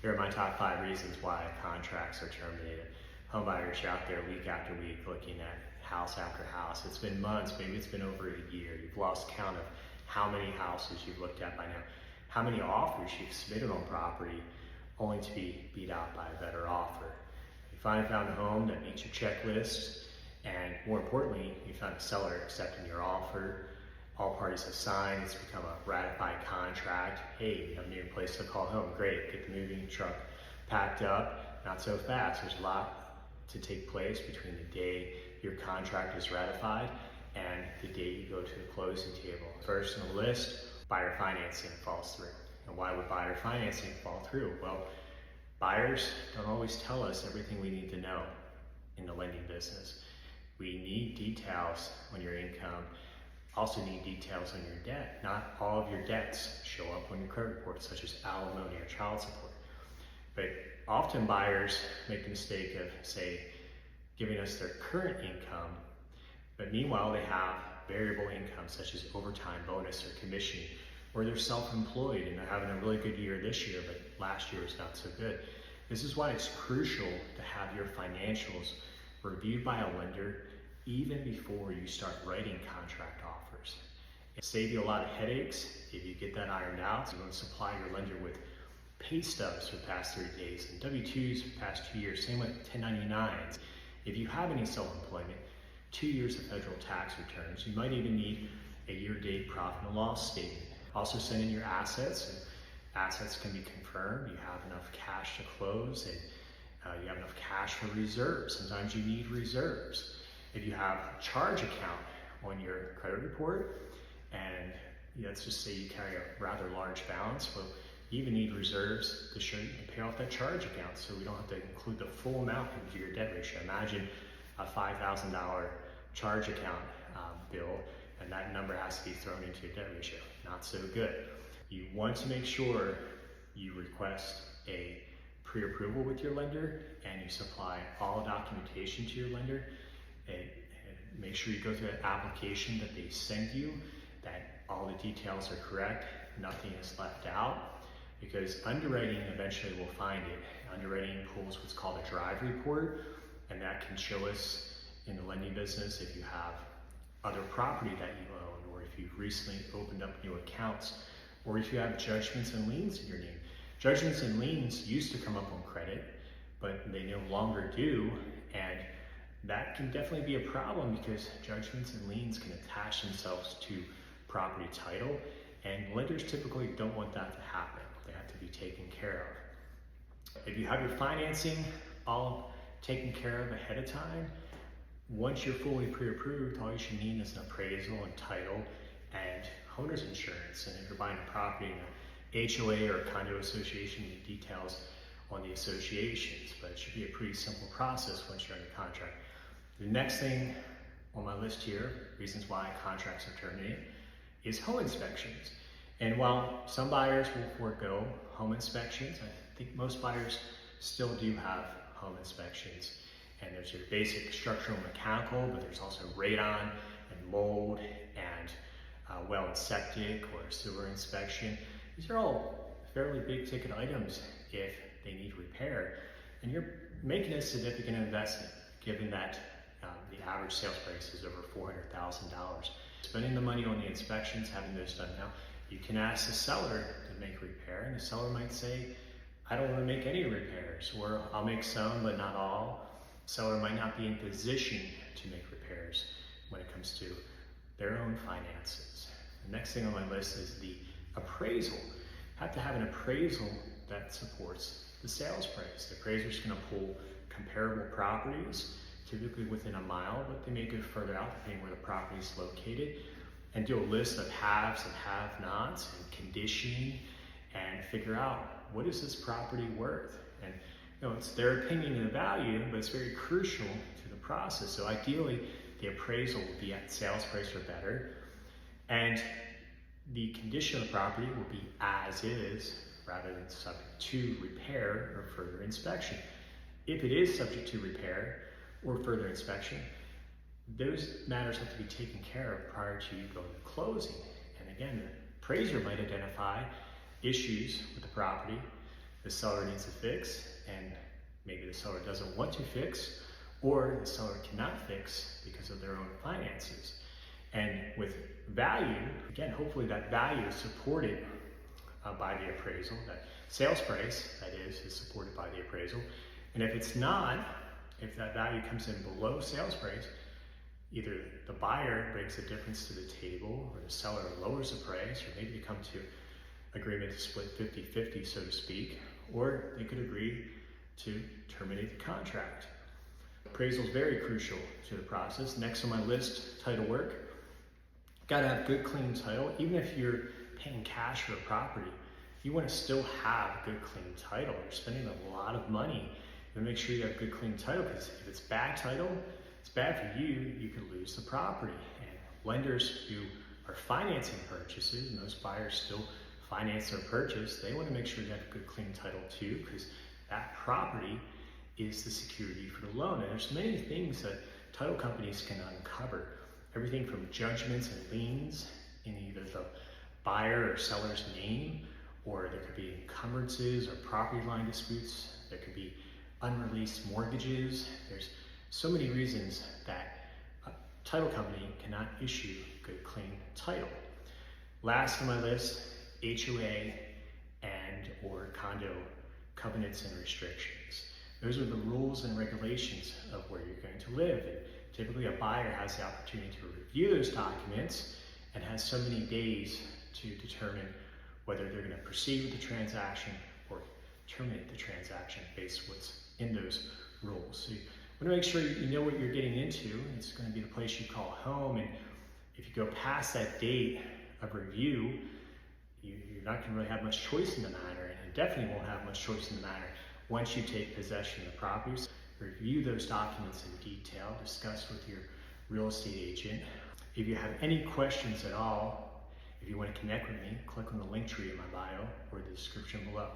Here are my top 5 reasons why contracts are terminated. Homebuyers are out there week after week looking at house after house. It's been months, maybe it's been over a year. You've lost count of how many houses you've looked at by now, how many offers you've submitted on property only to be beat out by a better offer. You finally found a home that meets your checklist, and more importantly, you found a seller accepting your offer. All parties have signed, it's become a ratified contract. Hey, you have a new place to call home, great, get the moving truck packed up. Not so fast, there's a lot to take place between the day your contract is ratified and the day you go to the closing table. First on the list, buyer financing falls through. And why would buyer financing fall through? Well, buyers don't always tell us everything we need to know in the lending business. We need details on your income, also need details on your debt. Not all of your debts show up on your credit report, such as alimony or child support. But often buyers make the mistake of, say, giving us their current income, but meanwhile they have variable income such as overtime, bonus, or commission, or they're self-employed and they're having a really good year this year, but last year was not so good. This is why it's crucial to have your financials reviewed by a lender even before you start writing contract offers. It'll save you a lot of headaches if you get that ironed out. So you're going to supply your lender with pay stubs for the past 30 days and W-2s for the past 2 years, same with 1099s. If you have any self-employment, 2 years of federal tax returns. You might even need a year-to-date profit and loss statement. Also send in your assets, and assets can be confirmed. You have enough cash to close, and you have enough cash for reserves. Sometimes you need reserves. If you have a charge account on your credit report, and let's just say you carry a rather large balance, well, you even need reserves to show you can pay off that charge account, so we don't have to include the full amount into your debt ratio. Imagine a $5,000 charge account bill, and that number has to be thrown into your debt ratio. Not so good. You want to make sure you request a pre-approval with your lender and you supply all documentation to your lender, and make sure you go through that application that they send you, that all the details are correct, nothing is left out, because underwriting eventually will find it. Underwriting pulls what's called a drive report, and that can show us in the lending business if you have other property that you own, or if you've recently opened up new accounts, or if you have judgments and liens in your name. Judgments and liens used to come up on credit, but they no longer do, and that can definitely be a problem because judgments and liens can attach themselves to property title, and lenders typically don't want that to happen. They have to be taken care of. If you have your financing all taken care of ahead of time, once you're fully pre-approved, all you should need is an appraisal and title and owner's insurance. And if you're buying a property in an HOA or a condo association, you need details on the associations, but it should be a pretty simple process once you're under contract. The next thing on my list here, reasons why contracts are terminated, is home inspections. And while some buyers will forego home inspections, I think most buyers still do have home inspections. And there's your basic structural and mechanical, but there's also radon and mold and well and septic or sewer inspection. These are all fairly big ticket items if they need repair. And you're making a significant investment given that the average sales price is over $400,000. Spending the money on the inspections, having those done now, you can ask the seller to make repair, and the seller might say, I don't want to make any repairs, or I'll make some but not all. The seller might not be in position to make repairs when it comes to their own finances. The next thing on my list is the appraisal. You have to have an appraisal that supports the sales price. The appraiser is going to pull comparable properties, typically within a mile, but they may go further out depending where the property is located, and do a list of haves and have-nots and condition, and figure out what is this property worth. And it's their opinion and value, but it's very crucial to the process. So ideally, the appraisal will be at sales price or better, and the condition of the property will be as is rather than subject to repair or further inspection. If it is subject to repair or further inspection, those matters have to be taken care of prior to you going to closing. And again, the appraiser might identify issues with the property the seller needs to fix, and maybe the seller doesn't want to fix, or the seller cannot fix because of their own finances. And with value, again, hopefully that value is supported by the appraisal. That sales price, that is supported by the appraisal. And if it's not, if that value comes in below sales price, either the buyer brings a difference to the table, or the seller lowers the price, or maybe they come to agreement to split 50-50, so to speak, or they could agree to terminate the contract. Appraisal is very crucial to the process. Next on my list, title work. Got to have good, clean title. Even if you're paying cash for a property, you want to still have good, clean title. You're spending a lot of money. You make sure you have good, clean title, because if it's bad title, it's bad for you. You could lose the property. And lenders who are financing purchases, and those buyers still finance their purchase, they want to make sure you have a good, clean title too, because that property is the security for the loan. And there's many things that title companies can uncover. Everything from judgments and liens in either the buyer or seller's name, or there could be encumbrances or property line disputes. There could be unreleased mortgages. There's so many reasons that a title company cannot issue good, clean title. Last on my list, HOA and or condo covenants and restrictions. Those are the rules and regulations of where you're going to live. And typically a buyer has the opportunity to review those documents and has so many days to determine whether they're going to proceed with the transaction or terminate the transaction based on what's in those rules. So you want to make sure you know what you're getting into. It's going to be the place you call home, and if you go past that date of review, you're not going to really have much choice in the matter, and definitely won't have much choice in the matter once you take possession of the properties. Review those documents in detail, discuss with your real estate agent. If you have any questions at all, if you want to connect with me, click on the link tree in my bio or the description below.